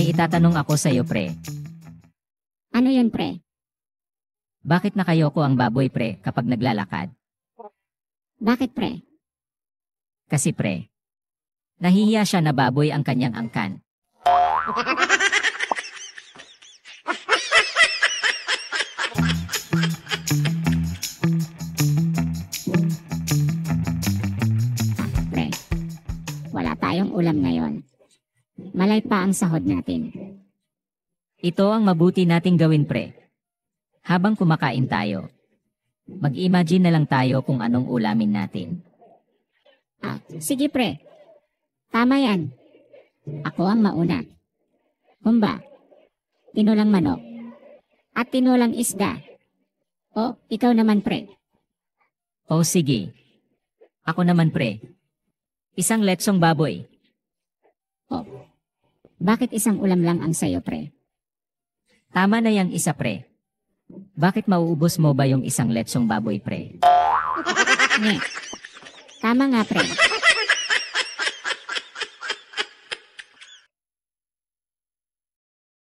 May itatanong ako sa'yo, pre. Ano yun, pre? Bakit nakayoko ang baboy, pre, kapag naglalakad? Bakit, pre? Kasi, pre, nahihiya siya na baboy ang kanyang angkan. Pre, wala tayong ulam ngayon. Malay pa ang sahod natin. Ito ang mabuti nating gawin, pre. Habang kumakain tayo, mag-imagine na lang tayo kung anong ulamin natin. Sige, pre. Tama yan. Ako ang mauna. Humba, tinulang manok, at tinulang isda. O, ikaw naman, pre. O sige. Ako naman, pre. Isang letsong baboy. Bakit isang ulam lang ang sayo, pre? Tama na yang isa, pre. Bakit mauubos mo ba yung isang letsong baboy, pre? Tama nga, pre.